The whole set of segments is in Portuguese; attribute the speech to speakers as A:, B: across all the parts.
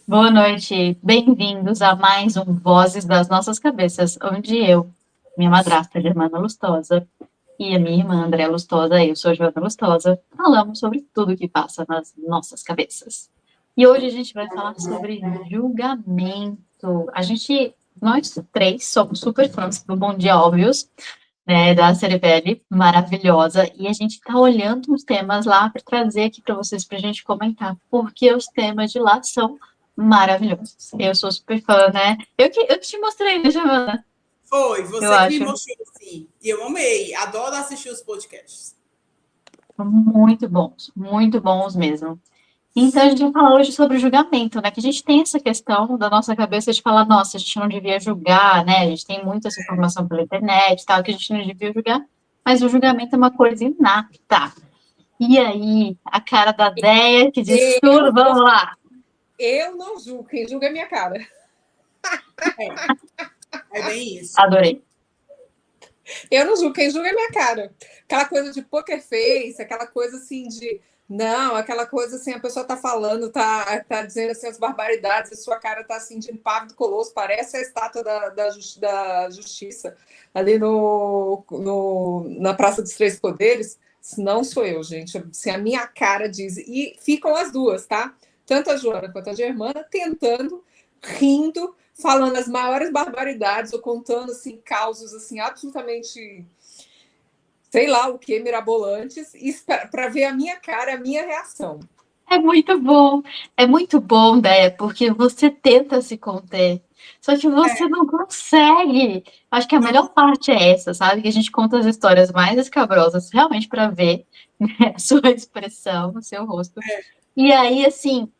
A: Boa noite, bem-vindos a mais um Vozes das Nossas Cabeças, onde eu, minha madrasta Germana Lustosa e a minha irmã Andréa Lustosa, eu sou Joana Lustosa, falamos sobre tudo que passa nas nossas cabeças. E hoje a gente vai falar sobre julgamento. Nós três somos super fãs do Bom Dia Óbvios, né, da Cerebele, maravilhosa, e a gente está olhando os temas lá para trazer aqui para vocês, para a gente comentar, porque os temas de lá são maravilhosos. Eu sou super fã, né? Eu que te mostrei, né, Giovana?
B: Foi,
A: Eu
B: você que me
A: acho
B: mostrou, sim. E eu amei, adoro assistir os podcasts.
A: muito bons mesmo. Então, a gente vai falar hoje sobre o julgamento, né? Que a gente tem essa questão da nossa cabeça de falar, nossa, a gente não devia julgar, né? A gente tem muita essa informação pela internet e tal, que a gente não devia julgar, mas o julgamento é uma coisa inapta. E aí, a cara da Déia que diz tudo,
C: Eu,
A: vamos lá.
C: eu não julgo, quem julga é minha cara.
B: É bem isso.
A: Adorei.
C: Eu não julgo, quem julga é minha cara. Aquela coisa de poker face, aquela coisa assim de. Não, aquela coisa assim, a pessoa tá falando, tá dizendo assim as barbaridades, e sua cara tá assim de impávido colosso, parece a estátua da Justiça ali na Praça dos Três Poderes. Não sou eu, gente. Assim, a minha cara diz. E ficam as duas, tá? Tanto a Joana quanto a Germana tentando, rindo, falando as maiores barbaridades ou contando assim causos assim absolutamente sei lá o que mirabolantes para ver a minha cara, a minha reação.
A: É muito bom, Déia, porque você tenta se conter, só que você não consegue. Acho que a melhor
B: Não,
A: parte é essa, sabe? Que a gente conta as histórias mais escabrosas, realmente para ver, né, a sua expressão, o seu rosto. E aí, assim,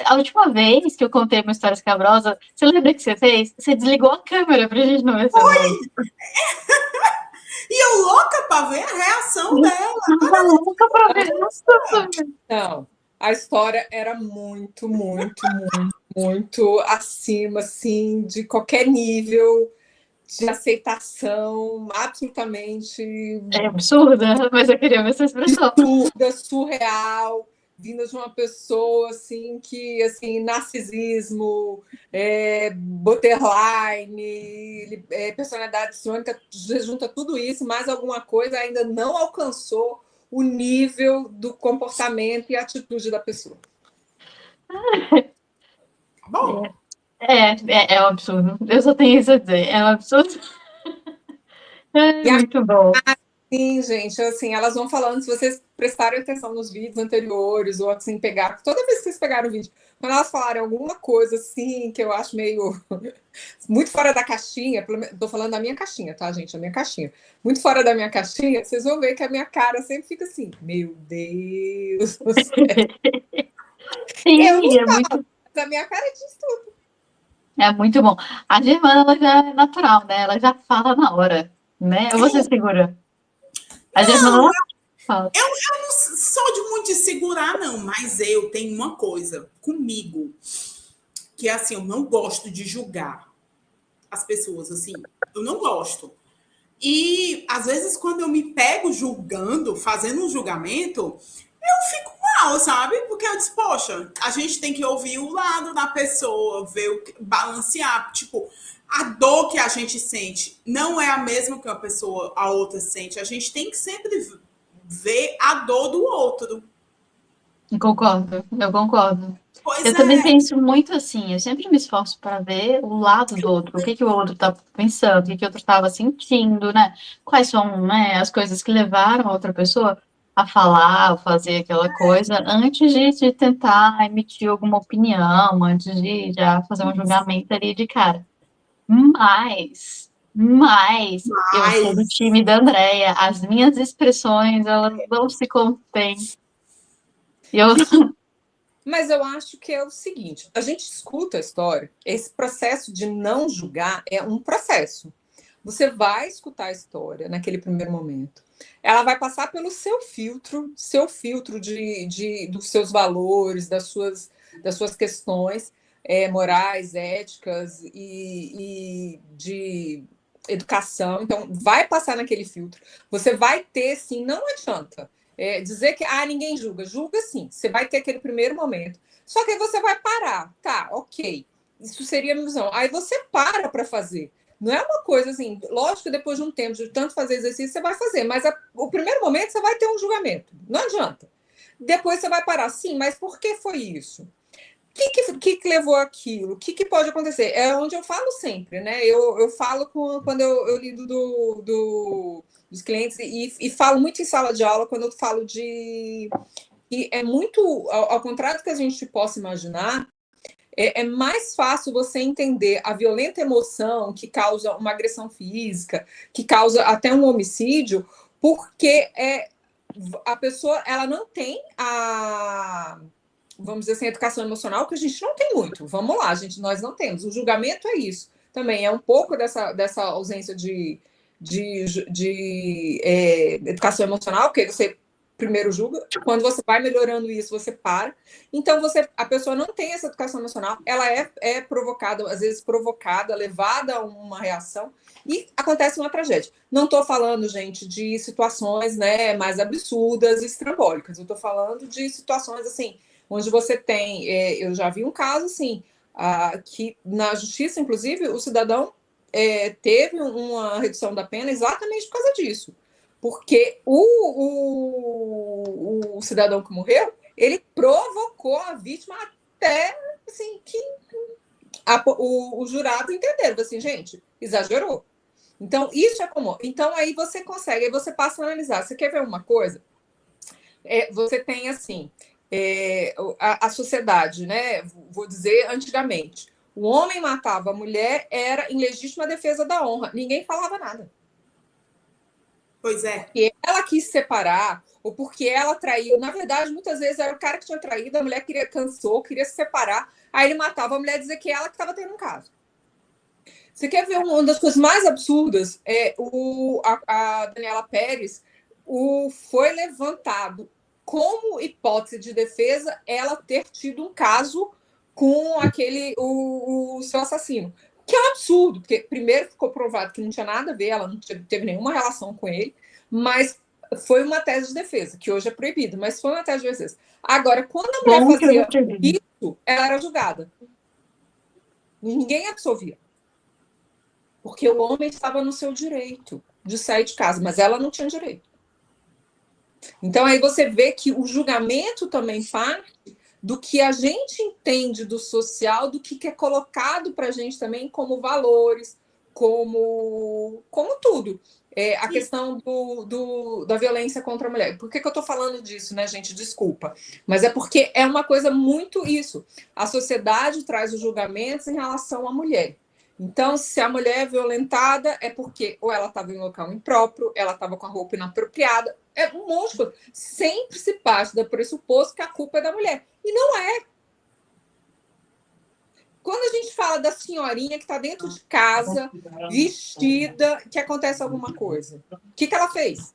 A: a última vez que eu contei uma história escabrosa, você lembra que você fez? Você desligou a câmera pra gente não ver seu rosto.
B: e eu louca para ver a reação dela.
A: Tava louca pra ver isso.
C: Não, a história era muito acima assim de qualquer nível de aceitação, absolutamente
A: É absurda, mas eu queria ver essa expressão.
C: absurda, surreal, vinda de uma pessoa assim que assim narcisismo, borderline, personalidade crônica, junta tudo isso, mais alguma coisa ainda não alcançou o nível do comportamento e atitude da pessoa.
B: Bom,
A: É um absurdo. Eu só tenho isso a dizer. É um absurdo. É
C: E a
A: muito bom.
C: Sim, gente, assim, elas vão falando, se vocês prestarem atenção nos vídeos anteriores, ou assim, pegar, toda vez que vocês pegaram o vídeo, quando elas falarem alguma coisa assim, que eu acho meio muito fora da caixinha, tô falando da minha caixinha, tá, gente? A minha caixinha. Muito fora da minha caixinha, vocês vão ver que a minha cara sempre fica assim, meu Deus do céu. Eu não
A: Sim,
C: falo, mas a minha cara diz tudo.
A: é muito bom. A Germana, ela já é natural, né? Ela já fala na hora, né? Ou você segura? A Germana,
B: não,
A: ela fala.
B: eu não sou de muito de segurar, não, mas eu tenho uma coisa comigo, que é assim, eu não gosto de julgar as pessoas, assim, eu não gosto. E às vezes, quando eu me pego julgando, fazendo um julgamento, eu fico mal, sabe? Porque eu disse, poxa, a gente tem que ouvir o lado da pessoa, ver, balancear. Tipo, a dor que a gente sente não é a mesma que a outra sente. A gente tem que sempre ver a dor do outro.
A: Eu concordo.
B: Pois
A: Eu também
B: é,
A: penso muito assim, eu sempre me esforço para ver o lado do outro, o que que o outro está pensando, o que que o outro estava sentindo, né? Quais são, né, as coisas que levaram a outra pessoa a falar, a fazer aquela coisa, antes de tentar emitir alguma opinião, antes de já fazer um julgamento ali de cara. Mas, eu sou do
B: mas
A: time da Andrea, as minhas expressões, elas não se contêm. Eu
C: Mas eu acho que é o seguinte: a gente escuta a história, esse processo de não julgar é um processo. Você vai escutar a história naquele primeiro momento. Ela vai passar pelo seu filtro dos seus valores, das suas questões morais, éticas e de educação. Então, vai passar naquele filtro. Você vai ter, sim, não adianta dizer que ninguém julga. Julga sim. Você vai ter aquele primeiro momento. Só que aí você vai parar. Tá, ok. Isso seria a minha visão. Aí você para fazer. Não é uma coisa assim, lógico que depois de um tempo de tanto fazer exercício, você vai fazer, mas o primeiro momento você vai ter um julgamento. Não adianta. Depois você vai parar. Sim, mas por que foi isso? O que levou aquilo? O que pode acontecer? É onde eu falo sempre, né? Eu falo quando eu lido dos clientes e falo muito em sala de aula quando eu falo de... E é muito, ao contrário do que a gente possa imaginar, é mais fácil você entender a violenta emoção que causa uma agressão física, que causa até um homicídio, porque a pessoa ela não tem vamos dizer assim, a educação emocional, que a gente não tem muito. Vamos lá, nós não temos. O julgamento é isso. Também é um pouco dessa ausência de educação emocional, porque você primeiro julga, quando você vai melhorando isso, você para. Então, a pessoa não tem essa educação emocional, ela é provocada, às vezes provocada, levada a uma reação, e acontece uma tragédia. Não estou falando, gente, de situações, né, mais absurdas, estrambólicas. Eu estou falando de situações, assim, onde você tem... eu já vi um caso, assim, que na justiça, inclusive, o cidadão teve uma redução da pena exatamente por causa disso. Porque o cidadão que morreu, ele provocou a vítima até assim, que o jurado entenderam, assim, gente, exagerou. Então, isso é comum. Então, aí você consegue, aí você passa a analisar. Você quer ver uma coisa? Você tem, assim, a sociedade, né? Vou dizer antigamente. O homem matava a mulher, era em legítima defesa da honra. Ninguém falava nada.
B: Pois é.
C: Porque ela quis separar, ou porque ela traiu. Na verdade, muitas vezes era o cara que tinha traído, a mulher cansou, queria se separar, aí ele matava a mulher e dizia que ela que estava tendo um caso. Você quer ver uma das coisas mais absurdas? A Daniela Pérez foi levantado como hipótese de defesa ela ter tido um caso com o seu assassino. Que é um absurdo, porque primeiro ficou provado que não tinha nada a ver, ela não teve nenhuma relação com ele, mas foi uma tese de defesa, que hoje é proibida, mas foi uma tese de defesa. Agora, quando a mulher fazia isso, ela era julgada. Ninguém absolvia. Porque o homem estava no seu direito de sair de casa, mas ela não tinha direito. Então, aí você vê que o julgamento também parte do que a gente entende do social, do que é colocado para a gente também como valores, como tudo. A questão da violência contra a mulher. Por que eu estou falando disso, né, gente? Desculpa. Mas é porque é uma coisa muito isso. A sociedade traz os julgamentos em relação à mulher. Então, se a mulher é violentada, é porque ou ela estava em local impróprio, ela estava com a roupa inapropriada, é um monte de coisa. Sempre se parte do pressuposto que a culpa é da mulher. E não é. Quando a gente fala da senhorinha que está dentro de casa, vestida, que acontece alguma coisa, o que ela fez?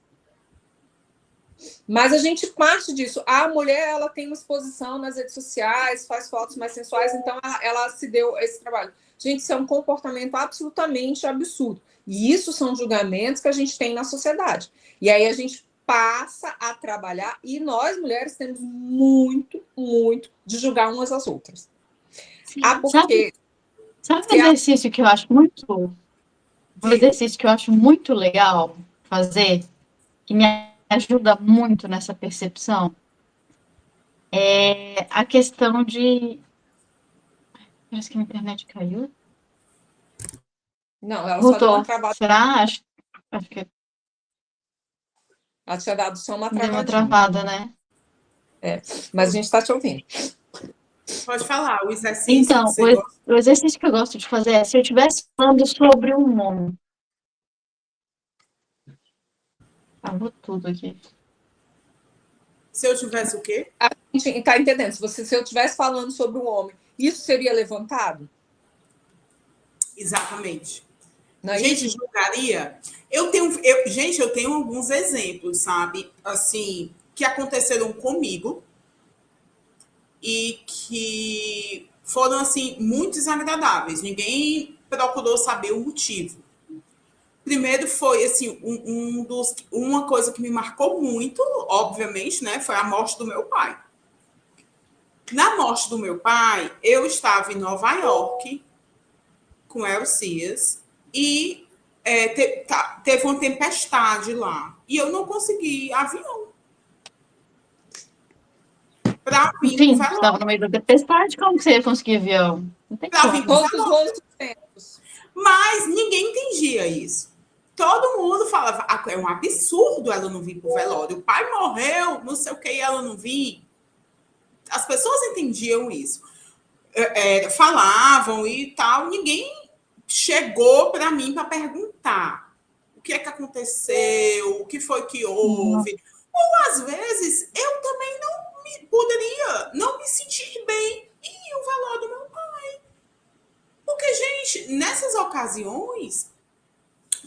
C: Mas a gente parte disso. A mulher, ela tem uma exposição nas redes sociais, faz fotos mais sensuais, então ela se deu esse trabalho. Gente, isso é um comportamento absolutamente absurdo. E isso são julgamentos que a gente tem na sociedade. E aí a gente passa a trabalhar, e nós, mulheres, temos muito, muito de julgar umas às outras. Porque...
A: Sabe um exercício que eu acho muito... Um exercício que eu acho muito legal fazer, que me ajuda muito nessa percepção, é a questão de... Parece que a internet caiu.
C: Não, ela
A: voltou.
C: só deu uma travada.
A: Será? Acho que...
C: Ela tinha dado só uma
A: travadinha. Deu uma travada, né?
C: Mas a gente está te ouvindo.
B: Pode falar, o exercício.
A: Então, o exercício que eu gosto de fazer é se eu estivesse falando sobre um homem. Travou tudo aqui.
B: Se eu tivesse o quê?
C: A gente está entendendo. Se eu estivesse falando sobre um homem, isso seria levantado?
B: Exatamente.
C: Não,
B: gente, julgaria. Gente, eu tenho alguns exemplos, sabe? Assim, que aconteceram comigo e que foram, assim, muito desagradáveis. Ninguém procurou saber o motivo. Primeiro foi, assim, uma coisa que me marcou muito, obviamente, né? Foi a morte do meu pai. Na morte do meu pai, eu estava em Nova York com Elcias e teve uma tempestade lá. E eu não consegui avião para vir para o
A: Enfim,
B: velório.
A: estava no meio da tempestade, como que você ia conseguir avião? Não tem
B: Para vir
A: como.
B: para o
C: Todos os voos suspensivos.
B: Mas ninguém entendia isso. Todo mundo falava, é um absurdo ela não vir para o velório. O pai morreu, não sei o que, e ela não vir. As pessoas entendiam isso. Falavam e tal. Ninguém chegou para mim para perguntar o que é que aconteceu, o que foi que houve. Ou, às vezes, eu também poderia não me sentir bem em o velório do meu pai. Porque, gente, nessas ocasiões,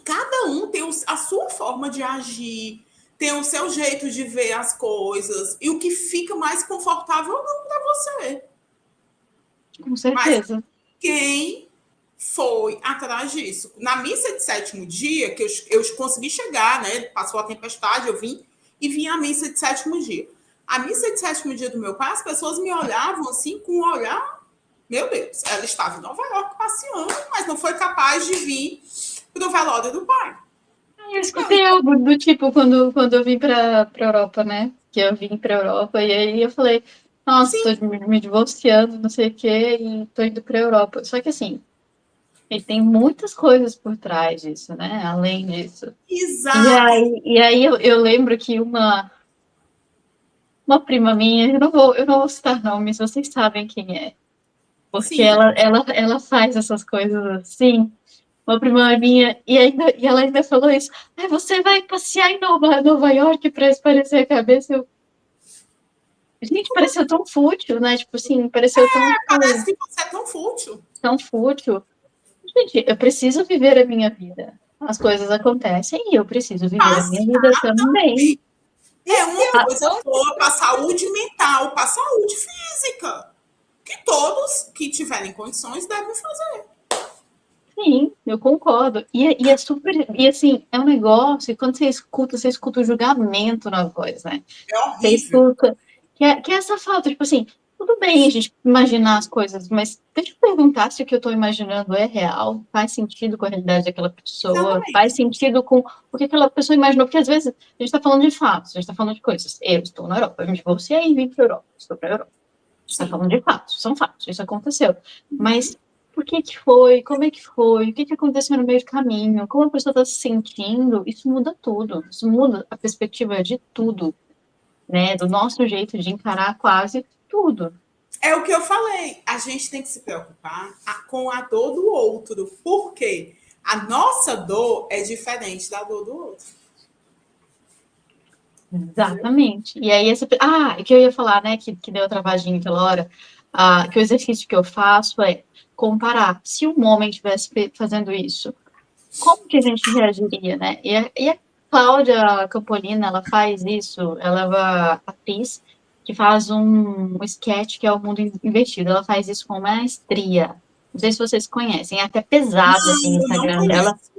B: cada um tem a sua forma de agir, tem o seu jeito de ver as coisas, e o que fica mais confortável ou não para você.
A: Com certeza.
B: Mas quem foi atrás disso? Na missa de sétimo dia, que eu consegui chegar, né? Passou a tempestade, eu vim à missa de sétimo dia. A missa de sétimo dia do meu pai, as pessoas me olhavam assim com um olhar, meu Deus, ela estava em Nova York passeando, mas não foi capaz de vir para o velório do pai.
A: Eu escutei algo do tipo quando eu vim para Europa, né? Que eu vim para Europa e aí eu falei, nossa,
B: Sim.
A: tô me divorciando, não sei o quê, e tô indo para Europa. Só que assim, ele tem muitas coisas por trás disso, né? Além disso.
B: Exato.
A: E aí eu lembro que uma prima minha, eu não vou citar nomes, vocês sabem quem é. Porque
B: Sim.
A: ela faz essas coisas assim. Uma prima minha, e ela ainda falou isso. Ah, você vai passear em Nova York para espairecer a cabeça? Gente, pareceu tão fútil, né? Tipo assim, pareceu tão,
B: Parece
A: tipo,
B: que você é tão fútil.
A: tão fútil. Gente, eu preciso viver a minha vida. As coisas acontecem e eu preciso viver a minha vida também.
B: É uma
A: Ah,
B: coisa boa para a saúde mental, para a saúde física. Que todos que tiverem condições devem fazer.
A: sim, eu concordo. E é super. E assim, é um negócio, e quando você escuta o julgamento na voz, né?
B: É
A: Você
B: horrível.
A: escuta. Que é essa falta, tipo assim, tudo bem a gente imaginar as coisas, mas deixa eu perguntar se o que eu estou imaginando é real, faz sentido com a realidade daquela pessoa, faz
B: Exatamente.
A: sentido com o que aquela pessoa imaginou, porque às vezes a gente está falando de fatos, a gente está falando de coisas. Eu estou na Europa, eu me divorciei e vim para a Europa, estou para a Europa. A gente está
B: Sim.
A: falando de fatos, são fatos, isso aconteceu. Mas por que que foi? Como é que foi? O que que aconteceu no meio do caminho? Como a pessoa está se sentindo? Isso muda tudo. Isso muda a perspectiva de tudo, né? Do nosso jeito de encarar quase tudo.
B: É o que eu falei. A gente tem que se preocupar com a dor do outro. Por quê? A nossa dor é diferente da dor do outro.
A: Exatamente. E aí, o que eu ia falar, né, que deu a travadinha aquela hora, que o exercício que eu faço é comparar. Se um homem estivesse fazendo isso, como que a gente reagiria, né? E a Cláudia Campolina, ela faz isso, ela é uma atriz que faz um sketch que é o Mundo Invertido. Ela faz isso com maestria. Não sei se vocês conhecem, é até pesado, assim, o
B: Eu não
A: Instagram dela.
B: conheço.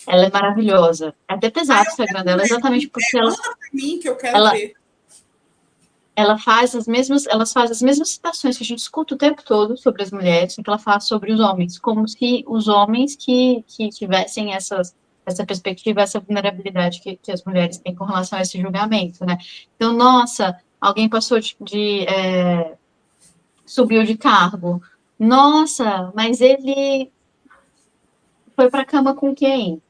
A: Ela é maravilhosa. É até
B: Ah,
A: pesado o
B: eu
A: Instagram
B: quero
A: dela,
B: ver.
A: exatamente porque
B: Manda para mim que eu quero
A: ela,
B: ver.
A: elas fazem as mesmas citações que a gente escuta o tempo todo sobre as mulheres, que ela faz sobre os homens, como se os homens que tivessem essa perspectiva, essa vulnerabilidade que as mulheres têm com relação a esse julgamento, né? Então, nossa, alguém passou subiu de cargo. Nossa, mas ele foi para a cama com quem?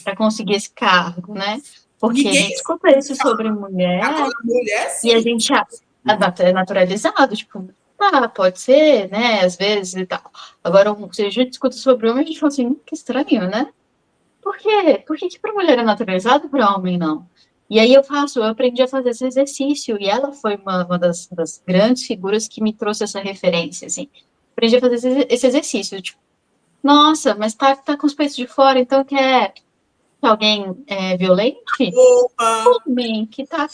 A: Para conseguir esse cargo, né? Porque a
B: Ninguém
A: gente escuta isso sobre mulher
B: agora, mulher,
A: e a
B: sim.
A: gente é naturalizado, tipo, pode ser, né, às vezes e tal. Agora, se a gente escuta sobre homem, a gente fala assim, que estranho, né? Por quê? Por que que para mulher é naturalizado e para homem não? E aí eu aprendi a fazer esse exercício, e ela foi uma das grandes figuras que me trouxe essa referência, assim. Aprendi a fazer esse exercício, tipo, nossa, mas tá com os peitos de fora, então quer que alguém é violente?
B: Opa.
A: Homem que tá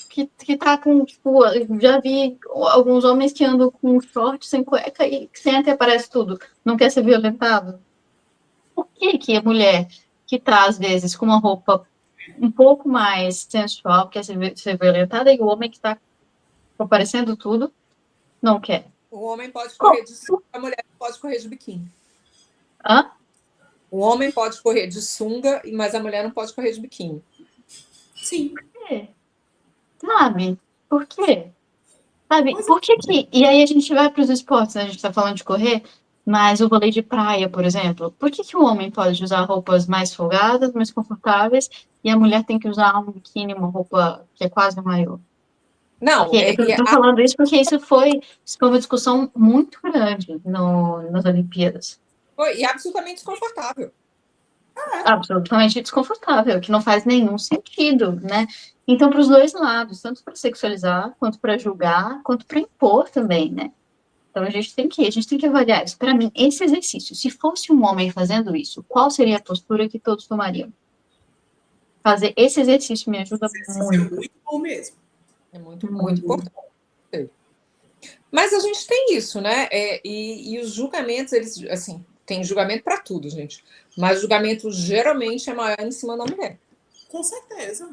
A: com, tipo, já vi alguns homens que andam com short sem cueca e senta e aparece tudo. Não quer ser violentado? Por que que a mulher que tá, às vezes, com uma roupa um pouco mais sensual quer ser violentada e o homem que tá aparecendo tudo não quer.
C: O homem pode correr de sunga, a mulher pode correr de biquíni.
A: Hã?
C: O homem pode correr de sunga, mas a mulher não pode correr de biquíni.
B: Sim.
A: Sabe? Por quê? Sabe?
B: Pois é.
A: Por que que... E aí a gente vai para os esportes, né? A gente tá falando de correr, mas o vôlei de praia, por exemplo. Por que que o homem pode usar roupas mais folgadas, mais confortáveis, e a mulher tem que usar um biquíni, uma roupa que é quase um maiô?
C: Não,
A: Porque eu tô falando isso porque isso foi uma discussão muito grande nas Olimpíadas.
C: foi absolutamente desconfortável.
A: Absolutamente desconfortável, que não faz nenhum sentido, né? Então, para os dois lados, tanto para sexualizar, quanto para julgar, quanto para impor também, né? Então, a gente tem que avaliar isso. Para mim, esse exercício, se fosse um homem fazendo isso, qual seria a postura que todos tomariam? Fazer esse exercício me ajuda muito.
B: É muito bom mesmo.
C: É muito importante. Mas a gente tem isso, né? E os julgamentos, eles, assim, tem julgamento para tudo, gente. Mas o julgamento geralmente é maior em cima da mulher.
B: Com certeza.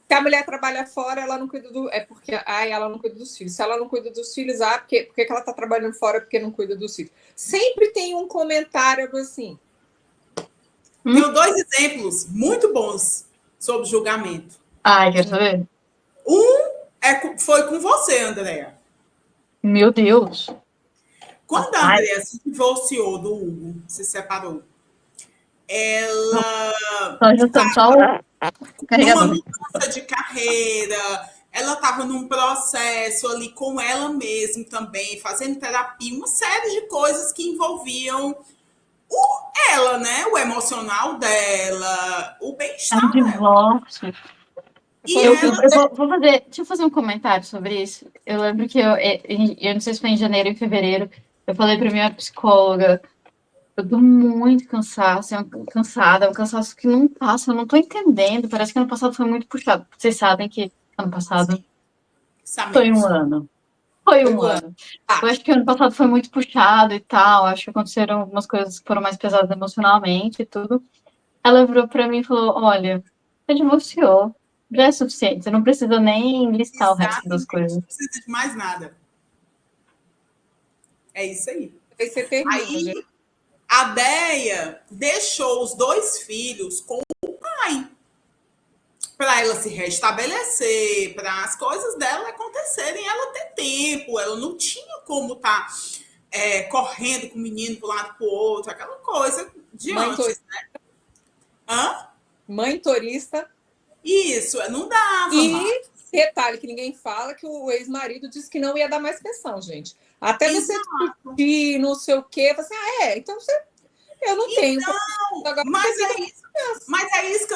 C: Se a mulher trabalha fora, ela não cuida é porque ela não cuida dos filhos. Se ela não cuida dos filhos, por que ela está trabalhando fora porque não cuida dos filhos? Sempre tem um comentário assim.
B: Tenho 2 exemplos muito bons sobre julgamento.
A: Quer saber?
B: Foi com você, Andréa.
A: Meu Deus.
B: Quando a Andréa se divorciou do Hugo, se separou, ela
A: estava
B: numa mudança de carreira, ela estava num processo ali com ela mesma também, fazendo terapia, uma série de coisas que envolviam ela, né? O emocional dela, o bem-estar dela.
A: Divórcio. Deixa eu fazer um comentário sobre isso. Eu lembro que eu não sei se foi em janeiro ou em fevereiro, eu falei para minha psicóloga, eu tô muito cansada, é um cansaço que não passa, eu não tô entendendo, parece que ano passado foi muito puxado. Vocês sabem que ano passado foi um ano. Foi um ano. Eu acho que ano passado foi muito puxado e tal, acho que aconteceram algumas coisas que foram mais pesadas emocionalmente e tudo. Ela virou para mim e falou, olha, você divorciou, já é suficiente, você não precisa nem listar o resto das coisas.
B: Não precisa de mais nada. É isso aí.
C: Aí você termina,
B: aí
C: gente.
B: A Déia deixou os 2 filhos com o pai para ela se restabelecer, para as coisas dela acontecerem, ela ter tempo. Ela não tinha como estar correndo com o menino para um lado para o outro, aquela coisa de antes, né? Hã?
C: Mãe turista.
B: Isso, não dava.
C: E detalhe que ninguém fala, que o ex-marido disse que não ia dar mais pensão, gente. Até você discutir, não sei o quê, você, então eu não tenho.
B: Agora, mas é isso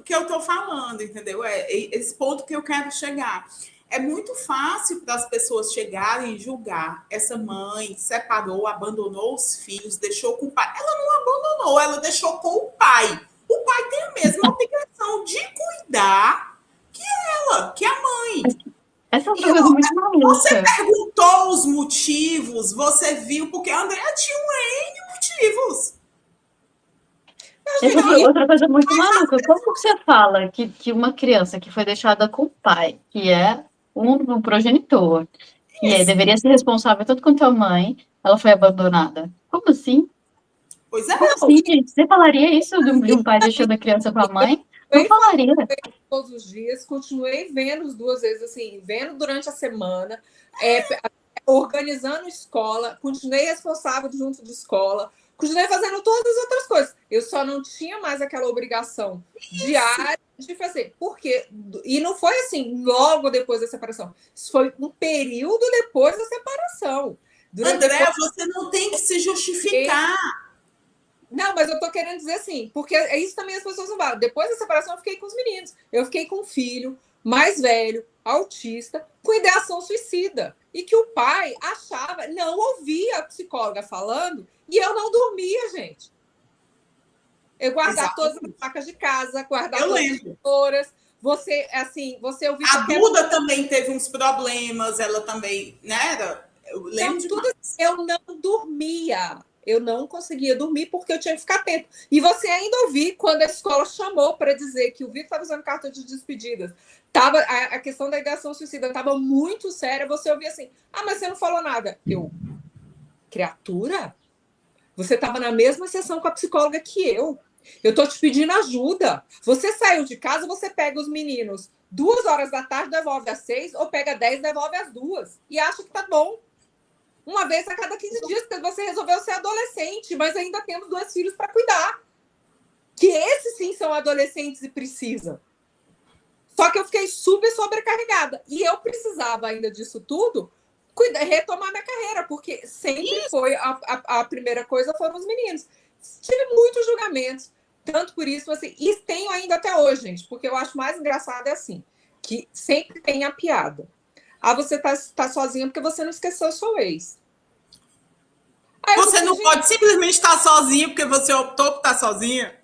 B: que eu tô falando, entendeu? É esse ponto que eu quero chegar. É muito fácil para as pessoas chegarem e julgar. Essa mãe separou, abandonou os filhos, deixou com o pai. Ela não abandonou, ela deixou com o pai. O pai tem a mesma obrigação de cuidar que ela, que a mãe.
A: Essa é uma coisa muito maluca.
B: Você perguntou os motivos, você viu, porque a Andréa tinha N motivos.
A: Outra coisa muito maluca. Como você fala que uma criança que foi deixada com o pai, que é um progenitor, que deveria ser responsável tanto quanto a mãe, ela foi abandonada? Como assim?
B: Pois é.
A: Como assim, gente? Você falaria isso de um pai deixando a criança com a mãe? Não falaria.
C: Todos os dias, continuei vendo as 2 vezes, assim, vendo durante a semana, organizando escola, continuei responsável junto de escola, continuei fazendo todas as outras coisas. Eu só não tinha mais aquela obrigação diária de fazer. Por quê? E não foi assim, logo depois da separação. Isso foi um período depois da separação.
B: Andréa, você não tem que se justificar.
C: Não, mas eu tô querendo dizer assim, porque é isso também as pessoas não falam. Depois da separação, eu fiquei com os meninos. Eu fiquei com um filho mais velho, autista, com ideação suicida. E que o pai achava, não ouvia a psicóloga falando, e eu não dormia, gente. Eu guardava todas as placas de casa, guardava todas as editoras. Você ouviu.
B: A Duda também teve uns problemas, ela também, né? Eu lembro
C: tudo assim, eu não dormia. Eu não conseguia dormir porque eu tinha que ficar atento. E você ainda ouviu quando a escola chamou para dizer que o Vitor estava usando carta de despedidas Tava, a questão da ideação suicida estava muito séria, você ouvia assim, mas você não falou nada. Eu, criatura, você estava na mesma sessão com a psicóloga que eu. Eu estou te pedindo ajuda. Você saiu de casa, você pega os meninos 2 horas da tarde, devolve às 6, ou pega 10, devolve às 2. E acha que tá bom. Uma vez a cada 15 dias, porque você resolveu ser adolescente, mas ainda temos 2 filhos para cuidar. Que esses sim são adolescentes e precisam. Só que eu fiquei super sobrecarregada. E eu precisava ainda disso tudo, retomar minha carreira, porque sempre foi a primeira coisa foram os meninos. Tive muitos julgamentos, tanto por isso, assim, e tenho ainda até hoje, gente, porque eu acho mais engraçado assim, que sempre tem a piada. Você tá sozinha porque você não esqueceu o seu ex. Aí
B: você não pode simplesmente estar sozinha porque você optou por estar sozinha?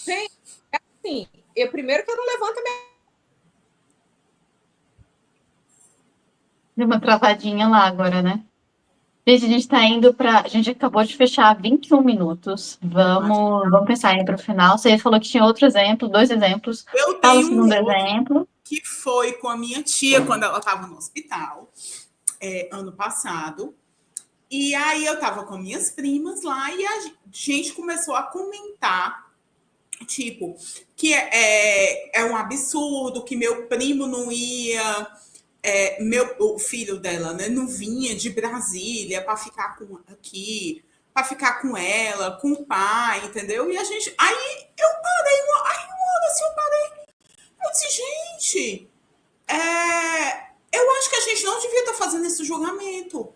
C: Gente, assim, eu primeiro que eu não levanto a minha...
A: Deu uma travadinha lá agora, né? Gente, a gente tá indo para. A gente acabou de fechar 21 minutos. Vamos pensar aí para o final. Você falou que tinha outro exemplo, 2 exemplos.
B: Eu
A: Fala o
B: tenho
A: segundo exemplo.
B: Que foi com a minha tia quando ela estava no hospital, ano passado. E aí eu estava com minhas primas lá e a gente começou a comentar, tipo, que é um absurdo, que meu primo não ia, o filho dela, né, não vinha de Brasília para ficar aqui, para ficar com ela, com o pai, entendeu? E a gente, aí eu parei, uma hora assim eu parei, eu disse, gente, eu acho que a gente não devia estar fazendo esse julgamento.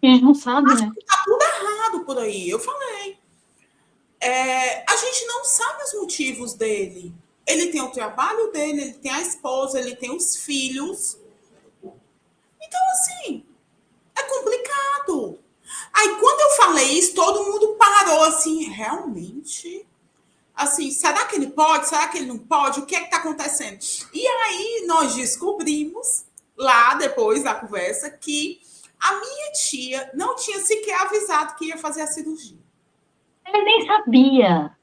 A: A gente não sabe, né?
B: Tá tudo errado por aí. Eu falei. A gente não sabe os motivos dele. Ele tem o trabalho dele, ele tem a esposa, ele tem os filhos. Então, assim, é complicado. Aí, quando eu falei isso, todo mundo parou assim, realmente? Assim, será que ele pode? Será que ele não pode? O que é que está acontecendo? E aí, nós descobrimos, lá depois da conversa, que a minha tia não tinha sequer avisado que ia fazer a cirurgia.
A: Ele nem sabia.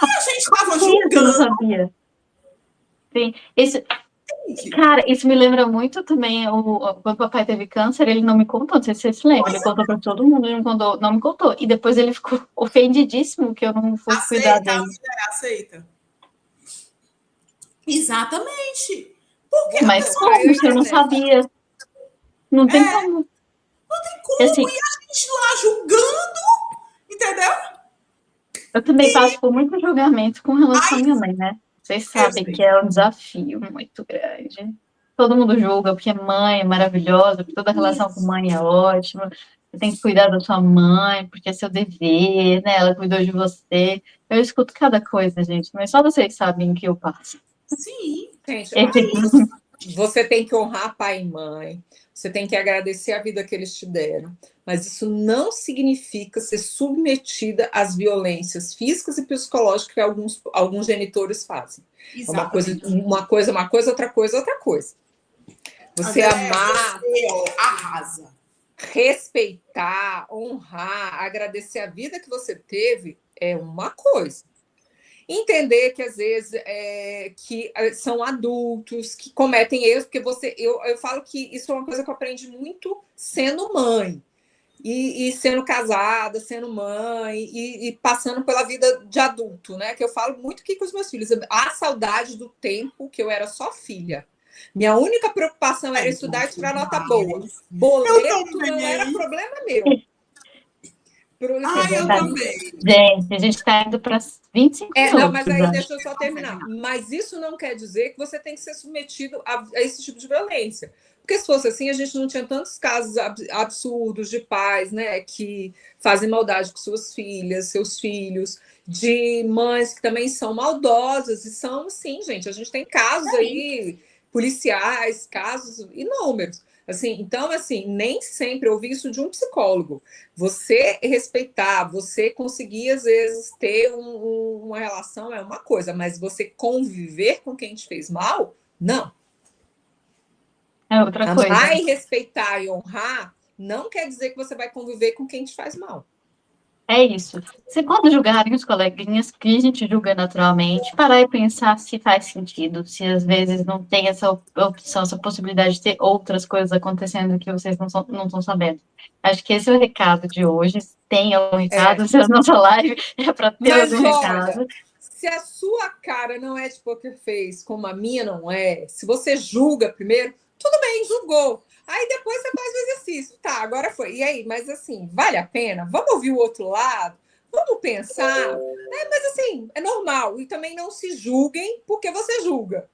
B: E a gente estava
A: Não
B: julgando.
A: sabia. Sim. Cara, isso me lembra muito também quando o papai teve câncer, ele não me contou, não sei se você se lembra, ele contou para todo mundo, ele não me contou. E depois ele ficou ofendidíssimo que eu não fosse cuidar dele.
B: Aceita. Exatamente. Porque
A: Mas como se eu não sabia? Não tem como.
B: Não tem como.
A: Assim,
B: e a gente lá julgando, entendeu?
A: Eu também passo por muito julgamento com relação à minha mãe, né? Vocês sabem que é um desafio muito grande. Todo mundo julga porque mãe é maravilhosa, porque toda relação com mãe é ótima. Você tem que cuidar da sua mãe, porque é seu dever, né? Ela cuidou de você. Eu escuto cada coisa, gente, mas só vocês sabem o que eu passo.
B: Sim.
C: Gente, você tem que honrar pai e mãe, você tem que agradecer a vida que eles te deram, mas isso não significa ser submetida às violências físicas e psicológicas que alguns genitores fazem. Uma coisa, outra coisa, outra coisa. Você amar,
B: você, arrasa.
C: Respeitar, honrar, agradecer a vida que você teve é uma coisa. Entender que às vezes que são adultos que cometem erros, porque eu falo que isso é uma coisa que eu aprendi muito sendo mãe e sendo casada, sendo mãe e passando pela vida de adulto, né? Que eu falo muito aqui com os meus filhos. A saudade do tempo que eu era só filha. Minha única preocupação era estudar e tirar nota boa. Boleto não era problema meu.
B: Eu também.
A: Gente, a gente está indo para 25 minutos.
C: Não, mas aí deixa eu só terminar. Mas isso não quer dizer que você tem que ser submetido a esse tipo de violência. Porque se fosse assim, a gente não tinha tantos casos absurdos de pais, né, que fazem maldade com suas filhas, seus filhos, de mães que também são maldosas, e são, sim, gente, a gente tem casos aí, policiais, casos inúmeros. Assim, então, assim, nem sempre eu ouvi isso de um psicólogo. Você respeitar, você conseguir, às vezes, ter uma relação é uma coisa, mas você conviver com quem te fez mal, não.
A: É outra coisa.
C: Amar e respeitar e honrar não quer dizer que você vai conviver com quem te faz mal.
A: É isso. Se quando julgarem os coleguinhas, que a gente julga naturalmente, parar e pensar se faz sentido, se às vezes não tem essa opção, essa possibilidade de ter outras coisas acontecendo que vocês não estão sabendo. Acho que esse é o recado de hoje. Tenha um recado, se a nossa live é para ter
C: Mas
A: algum
C: olha,
A: recado.
C: se a sua cara não é de poker face, como a minha não é, se você julga primeiro, tudo bem, julgou. Aí depois você faz o exercício. Tá, agora foi. E aí, mas assim, vale a pena? Vamos ouvir o outro lado? Vamos pensar? Mas assim, é normal. E também não se julguem porque você julga.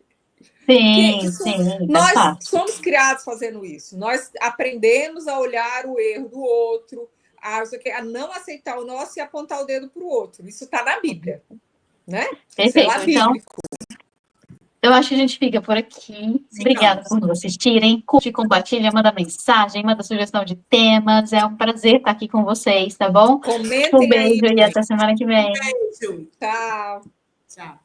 A: Sim, sim, faz
C: Nós
A: parte.
C: somos criados fazendo isso. Nós aprendemos a olhar o erro do outro, a não aceitar o nosso e apontar o dedo para o outro. Isso está na Bíblia, né?
A: Perfeito.
C: Lá
A: Então,
C: bíblico.
A: eu acho que a gente fica por aqui. Obrigada por nos assistirem. Curte, compartilha, manda mensagem, manda sugestão de temas. É um prazer estar aqui com vocês, tá bom?
C: Comentem
A: Um beijo
C: aí.
A: e até semana que vem.
B: Beijo.
C: Tchau.
B: Tchau.